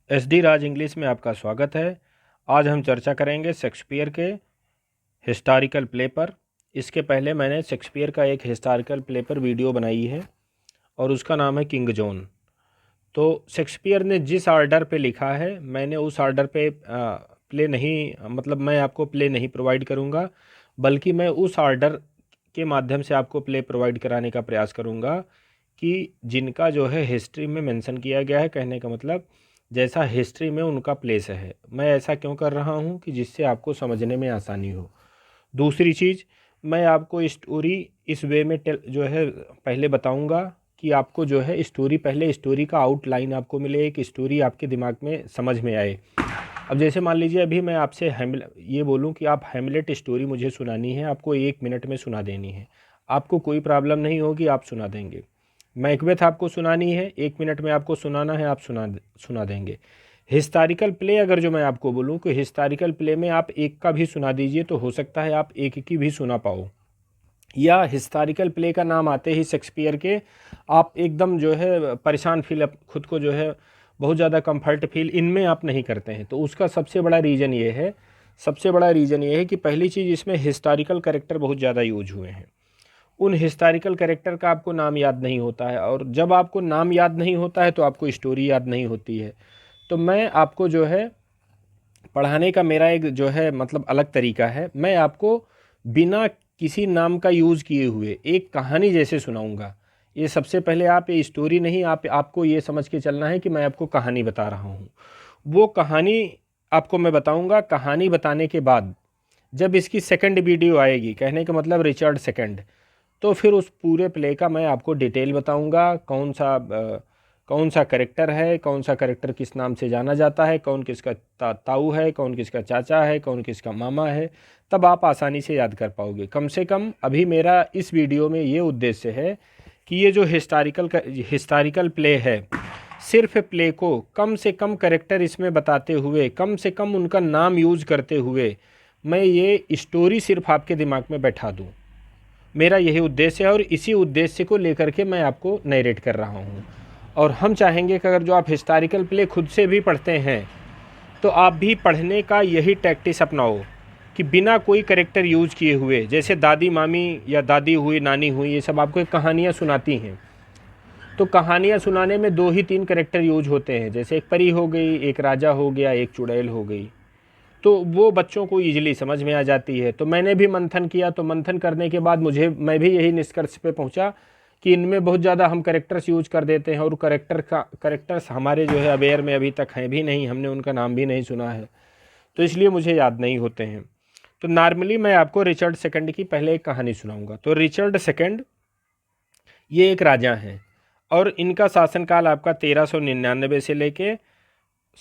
SD राज English में आपका स्वागत है। आज हम चर्चा करेंगे शेक्सपियर के हिस्टोरिकल प्ले पर। इसके पहले मैंने शेक्सपियर का एक हिस्टोरिकल प्ले पर वीडियो बनाई है और उसका नाम है किंग जॉन। तो शेक्सपियर ने जिस ऑर्डर पे लिखा है मैंने उस ऑर्डर पे प्ले नहीं मतलब मैं आपको प्ले नहीं प्रोवाइड करूँगा, बल्कि मैं उस ऑर्डर के माध्यम से आपको प्ले प्रोवाइड कराने का प्रयास करूँगा कि जिनका जो है हिस्ट्री में मेंशन किया गया है। कहने का मतलब जैसा हिस्ट्री में उनका प्लेस है। मैं ऐसा क्यों कर रहा हूँ कि जिससे आपको समझने में आसानी हो। दूसरी चीज़, मैं आपको स्टोरी इस वे में जो है पहले बताऊँगा कि आपको जो है स्टोरी, पहले स्टोरी का आउटलाइन आपको मिले, एक स्टोरी आपके दिमाग में समझ में आए। अब जैसे मान लीजिए अभी मैं आपसे ये बोलूं कि आप हैमलेट स्टोरी मुझे सुनानी है, आपको 1 मिनट में सुना देनी है, आपको कोई प्रॉब्लम नहीं होगी, आप सुना देंगे। मैकबेथ आपको सुनानी है, 1 मिनट में आपको सुनाना है, आप सुना देंगे। हिस्टोरिकल प्ले अगर जो मैं आपको बोलूं कि हिस्टोरिकल प्ले में आप एक का भी सुना दीजिए तो हो सकता है आप एक की भी सुना पाओ, या हिस्टोरिकल प्ले का नाम आते ही शेक्सपियर के आप एकदम जो है परेशान फील, खुद को जो है बहुत ज़्यादा कंफर्ट फील इनमें आप नहीं करते हैं। तो उसका सबसे बड़ा रीज़न ये है कि पहली चीज़, इसमें हिस्टोरिकल कैरेक्टर बहुत ज़्यादा यूज हुए हैं। उन हिस्टोरिकल कैरेक्टर का आपको नाम याद नहीं होता है, और जब आपको नाम याद नहीं होता है तो आपको स्टोरी याद नहीं होती है। तो मैं आपको जो है पढ़ाने का मेरा एक जो है मतलब अलग तरीका है। मैं आपको बिना किसी नाम का यूज़ किए हुए एक कहानी जैसे सुनाऊंगा। ये सबसे पहले आप ये स्टोरी नहीं, आपको ये समझ के चलना है कि मैं आपको कहानी बता रहा हूँ। वो कहानी आपको मैं बताऊंगा। कहानी बताने के बाद जब इसकी सेकंड वीडियो आएगी, कहने का मतलब रिचर्ड सेकंड, तो फिर उस पूरे प्ले का मैं आपको डिटेल बताऊंगा। कौन सा करेक्टर है, कौन सा करेक्टर किस नाम से जाना जाता है, कौन किसका ताऊ है, कौन किसका चाचा है, कौन किसका मामा है। तब आप आसानी से याद कर पाओगे। कम से कम अभी मेरा इस वीडियो में ये उद्देश्य है कि ये जो हिस्टोरिकल प्ले है, सिर्फ प्ले को कम से कम करेक्टर इसमें बताते हुए, कम से कम उनका नाम यूज करते हुए मैं ये स्टोरी सिर्फ आपके दिमाग में बैठा दूँ। मेरा यही उद्देश्य है और इसी उद्देश्य को लेकर के मैं आपको नरेट कर रहा हूँ। और हम चाहेंगे कि अगर जो आप हिस्टोरिकल प्ले खुद से भी पढ़ते हैं तो आप भी पढ़ने का यही टैक्टिस अपनाओ कि बिना कोई करेक्टर यूज किए हुए, जैसे दादी मामी या दादी हुई, नानी हुई, ये सब आपको कहानियाँ सुनाती हैं, तो कहानियाँ सुनाने में 2 ही 3 करेक्टर यूज होते हैं। जैसे एक परी हो गई, एक राजा हो गया, एक चुड़ैल हो गई, तो वो बच्चों को ईजिली समझ में आ जाती है। तो मैंने भी मंथन किया, तो मंथन करने के बाद मैं भी यही निष्कर्ष पे पहुंचा कि इनमें बहुत ज़्यादा हम करेक्टर्स यूज कर देते हैं, और करेक्टर्स हमारे जो है अवेयर में अभी तक हैं भी नहीं, हमने उनका नाम भी नहीं सुना है, तो इसलिए मुझे याद नहीं होते हैं। तो नॉर्मली मैं आपको रिचर्ड सेकंड की पहले एक कहानी सुनाऊंगा। तो रिचर्ड सेकंड ये एक राजा हैं, और इनका शासनकाल आपका 1399 से लेके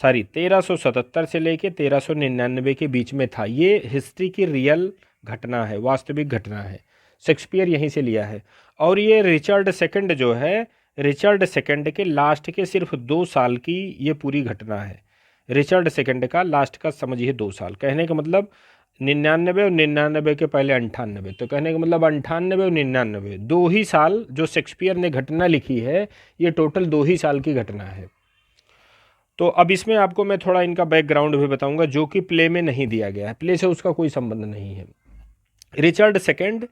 1377 से लेके 1399 के बीच में था। ये हिस्ट्री की रियल घटना है, वास्तविक घटना है, शेक्सपियर यहीं से लिया है। और ये रिचर्ड सेकंड जो है, रिचर्ड सेकंड के लास्ट के सिर्फ 2 साल की ये पूरी घटना है। रिचर्ड सेकंड का लास्ट का समझिए 2 साल, कहने का मतलब 99 और 99 के पहले 98, तो कहने का मतलब 98 और 99, 2 ही साल जो शेक्सपियर ने घटना लिखी है, ये टोटल 2 ही साल की घटना है। तो अब इसमें आपको मैं थोड़ा इनका बैकग्राउंड भी बताऊंगा जो कि प्ले में नहीं दिया गया है, प्ले से उसका कोई संबंध नहीं है। रिचर्ड सेकंड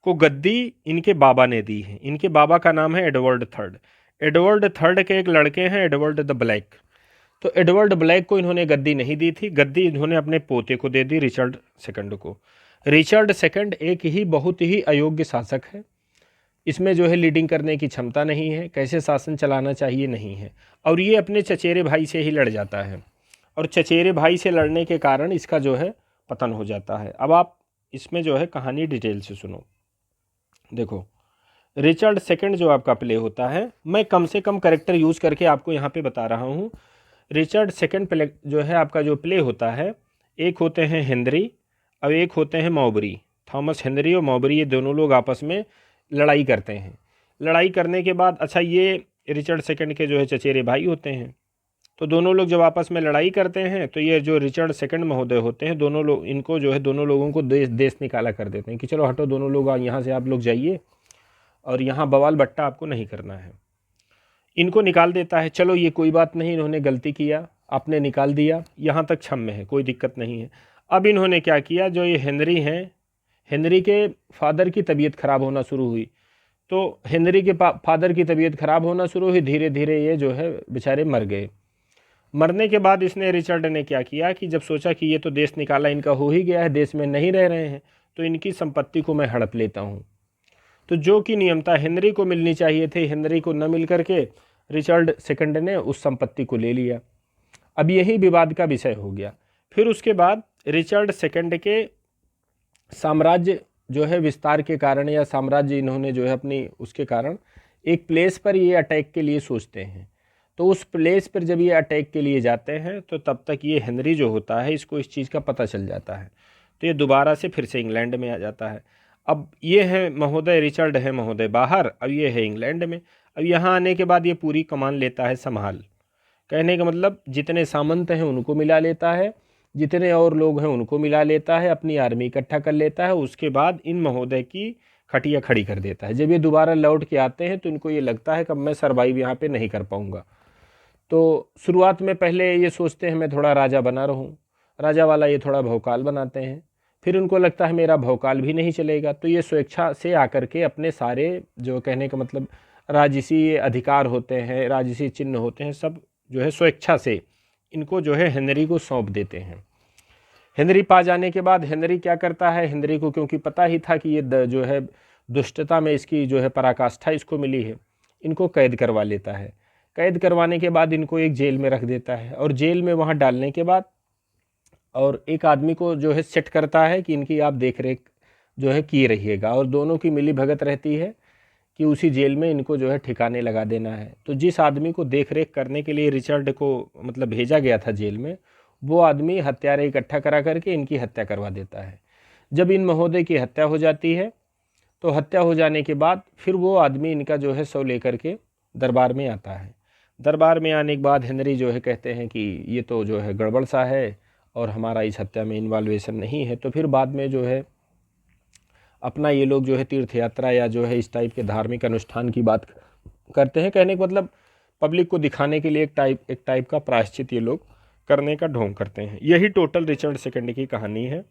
को गद्दी इनके बाबा ने दी है। इनके बाबा का नाम है एडवर्ड थर्ड। एडवर्ड थर्ड के एक लड़के हैं एडवर्ड द ब्लैक। तो एडवर्ड ब्लैक को इन्होंने गद्दी नहीं दी थी, गद्दी इन्होंने अपने पोते को दे दी, रिचर्ड सेकंड को। रिचर्ड सेकंड एक ही बहुत ही अयोग्य शासक है। इसमें जो है लीडिंग करने की क्षमता नहीं है, कैसे शासन चलाना चाहिए नहीं है, और ये अपने चचेरे भाई से ही लड़ जाता है, और चचेरे भाई से लड़ने के कारण इसका जो है पतन हो जाता है। अब आप इसमें जो है कहानी डिटेल से सुनो। देखो, रिचर्ड सेकंड जो आपका प्ले होता है, मैं कम से कम करेक्टर यूज़ करके आपको यहाँ पे बता रहा हूँ। रिचर्ड सेकंड प्ले जो है आपका जो प्ले होता है, एक होते हैं हेनरी और एक होते हैं मॉबरी। थॉमस हेनरी और मॉबरी, ये दोनों लोग आपस में लड़ाई करते हैं। लड़ाई करने के बाद, अच्छा, ये रिचर्ड सेकंड के जो है चचेरे भाई होते हैं, तो दोनों लोग जब आपस में लड़ाई करते हैं तो ये जो रिचर्ड सेकंड महोदय होते हैं, दोनों लोग इनको जो है दोनों लोगों को देश निकाला कर देते हैं कि चलो हटो दोनों लोग, यहाँ से आप लोग जाइए, और यहाँ बवाल बट्टा आपको नहीं करना है। इनको निकाल देता है। चलो ये कोई बात नहीं, इन्होंने गलती किया, आपने निकाल दिया, यहाँ तक क्षम्य है, कोई दिक्कत नहीं है। अब इन्होंने क्या किया, जो ये हेनरी हैं, हेनरी के फादर की तबीयत खराब होना शुरू हुई, तो हेनरी के फादर की तबीयत खराब होना शुरू हुई, धीरे धीरे ये जो है बेचारे मर गए। मरने के बाद इसने, रिचर्ड ने क्या किया कि जब सोचा कि ये तो देश निकाला इनका हो ही गया है, देश में नहीं रह रहे हैं, तो इनकी संपत्ति को मैं हड़प लेता हूँ। तो जो कि नियमता हेनरी को मिलनी चाहिए थी, हेनरी को न मिल करके रिचर्ड सेकंड ने उस संपत्ति को ले लिया। अब यही विवाद का विषय हो गया। फिर उसके बाद रिचर्ड सेकंड के साम्राज्य जो है विस्तार के कारण, या साम्राज्य इन्होंने जो है अपनी उसके कारण एक प्लेस पर ये अटैक के लिए सोचते हैं। तो उस प्लेस पर जब ये अटैक के लिए जाते हैं तो तब तक ये हेनरी जो होता है, इसको इस चीज़ का पता चल जाता है, तो ये दोबारा से फिर से इंग्लैंड में आ जाता है। अब ये है महोदय, रिचर्ड है महोदय बाहर, अब ये है इंग्लैंड में। अब यहाँ आने के बाद ये पूरी कमान लेता है संभाल। कहने का मतलब जितने सामंत हैं उनको मिला लेता है, जितने और लोग हैं उनको मिला लेता है, अपनी आर्मी इकट्ठा कर लेता है। उसके बाद इन महोदय की खटिया खड़ी कर देता है। जब ये दोबारा लौट के आते हैं तो इनको ये लगता है कि अब मैं सर्वाइव यहाँ पे नहीं कर पाऊँगा। तो शुरुआत में पहले ये सोचते हैं मैं थोड़ा राजा बना रहूँ, राजा वाला ये थोड़ा भौकाल बनाते हैं। फिर उनको लगता है मेरा भौकाल भी नहीं चलेगा, तो ये स्वेच्छा से आकर के अपने सारे, जो कहने का मतलब राजसी अधिकार होते हैं, राजसी चिन्ह होते हैं, सब जो है स्वेच्छा से इनको जो है हेनरी को सौंप देते हैं। हेनरी पा जाने के बाद हेनरी क्या करता है, हेनरी को क्योंकि पता ही था कि ये जो है दुष्टता में इसकी जो है पराकाष्ठा इसको मिली है, इनको कैद करवा लेता है। कैद करवाने के बाद इनको एक जेल में रख देता है, और जेल में वहाँ डालने के बाद और एक आदमी को जो है सेट करता है कि इनकी आप देख रेख जो है किए रहिएगा, और दोनों की मिली भगत रहती है कि उसी जेल में इनको जो है ठिकाने लगा देना है। तो जिस आदमी को देख रेख करने के लिए रिचर्ड को मतलब भेजा गया था जेल में, वो आदमी हत्यारे इकट्ठा करा करके इनकी हत्या करवा देता है। जब इन महोदय की हत्या हो जाती है, तो हत्या हो जाने के बाद फिर वो आदमी इनका जो है शव लेकर के दरबार में आता है। दरबार में आने के बाद हेनरी जो है कहते हैं कि ये तो जो है गड़बड़ सा है और हमारा इस हत्या में इन्वॉल्वेशन नहीं है। तो फिर बाद में जो है अपना ये लोग जो है तीर्थ यात्रा या जो है इस टाइप के धार्मिक अनुष्ठान की बात करते हैं। कहने का मतलब पब्लिक को दिखाने के लिए एक टाइप का प्रायश्चित ये लोग करने का ढोंग करते हैं। यही टोटल रिचर्ड सेकंड की कहानी है।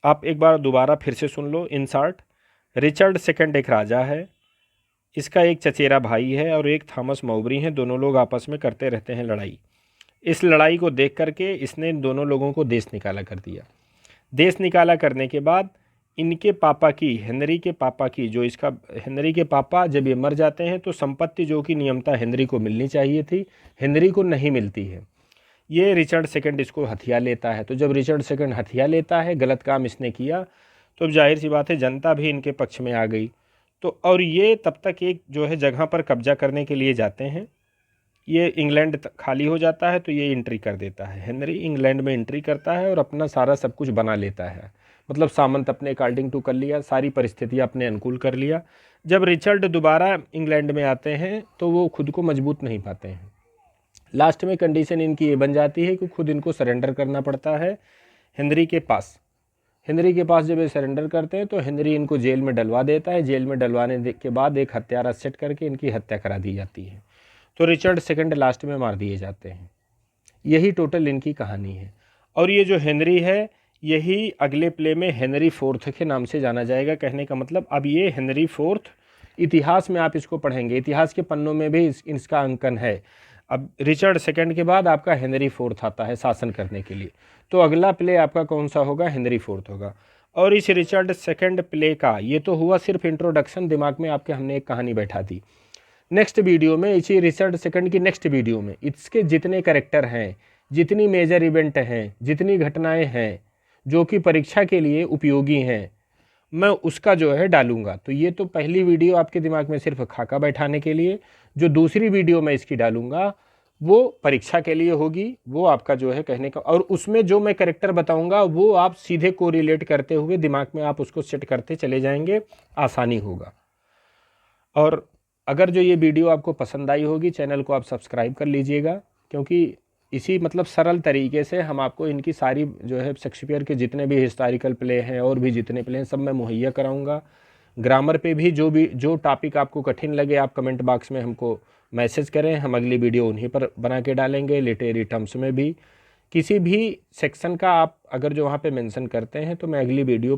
आप एक बार दोबारा फिर से सुन लो इन शॉर्ट। रिचर्ड सेकंड एक राजा है, इसका एक चचेरा भाई है और एक थॉमस मौबरी हैं। दोनों लोग आपस में करते रहते हैं लड़ाई। इस लड़ाई को देख करके इसने इन दोनों लोगों को देश निकाला कर दिया। देश निकाला करने के बाद इनके पापा की, हेनरी के पापा की, जो इसका हेनरी के पापा जब ये मर जाते हैं तो संपत्ति जो कि नियमता हेनरी को मिलनी चाहिए थी, हेनरी को नहीं मिलती है। ये रिचर्ड सेकंड इसको हथिया लेता है। तो जब रिचर्ड सेकंड हथिया लेता है, गलत काम इसने किया, तो जाहिर सी बात है जनता भी इनके पक्ष में आ गई। तो और ये तब तक एक जो है जगह पर कब्जा करने के लिए जाते हैं। ये इंग्लैंड खाली हो जाता है तो ये एंट्री कर देता है। हेनरी इंग्लैंड में एंट्री करता है और अपना सारा सब कुछ बना लेता है, मतलब सामंत अपने अकॉर्डिंग टू कर लिया, सारी परिस्थितियाँ अपने अनुकूल कर लिया। जब रिचर्ड दोबारा इंग्लैंड में आते हैं तो वो खुद को मजबूत नहीं पाते हैं। लास्ट में कंडीशन इनकी ये बन जाती है कि खुद इनको सरेंडर करना पड़ता है हेनरी के पास। हेनरी के पास जब ये सरेंडर करते हैं तो हेनरी इनको जेल में डलवा देता है। जेल में डलवाने के बाद एक हत्यारा सेट करके इनकी हत्या करा दी जाती है। तो रिचर्ड सेकंड लास्ट में मार दिए जाते हैं। यही टोटल इनकी कहानी है। और ये जो हेनरी है, यही अगले प्ले में हेनरी फोर्थ के नाम से जाना जाएगा। कहने का मतलब अब ये हेनरी फोर्थ, इतिहास में आप इसको पढ़ेंगे, इतिहास के पन्नों में भी इसका अंकन है। अब रिचर्ड सेकंड के बाद आपका हेनरी फोर्थ आता है शासन करने के लिए। तो अगला प्ले आपका कौन सा होगा? हेनरी फोर्थ होगा। और इस रिचर्ड सेकंड प्ले का ये तो हुआ सिर्फ इंट्रोडक्शन, दिमाग में आपके हमने एक कहानी बैठा दी। नेक्स्ट वीडियो में, इसी रिचर्ड सेकंड की नेक्स्ट वीडियो में इसके जितने कैरेक्टर हैं, जितनी मेजर इवेंट हैं, जितनी घटनाएं हैं जो कि परीक्षा के लिए उपयोगी हैं, मैं उसका जो है डालूंगा। तो ये तो पहली वीडियो आपके दिमाग में सिर्फ खाका बैठाने के लिए। जो दूसरी वीडियो मैं इसकी डालूंगा वो परीक्षा के लिए होगी। वो आपका जो है कहने का, और उसमें जो मैं कैरेक्टर बताऊंगा वो आप सीधे कोरिलेट करते हुए दिमाग में आप उसको सेट करते चले जाएंगे, आसानी होगा। और अगर जो ये वीडियो आपको पसंद आई होगी, चैनल को आप सब्सक्राइब कर लीजिएगा, क्योंकि इसी मतलब सरल तरीके से हम आपको इनकी सारी जो है शेक्सपियर के जितने भी हिस्टोरिकल प्ले हैं और भी जितने प्ले हैं सब मैं मुहैया कराऊंगा। ग्रामर पे भी जो टॉपिक आपको कठिन लगे आप कमेंट बॉक्स में हमको मैसेज करें, हम अगली वीडियो उन्हीं पर बना के डालेंगे। लिटरेरी टर्म्स में भी किसी भी सेक्शन का आप अगर जो वहाँ पे मेंशन करते हैं तो मैं अगली वीडियो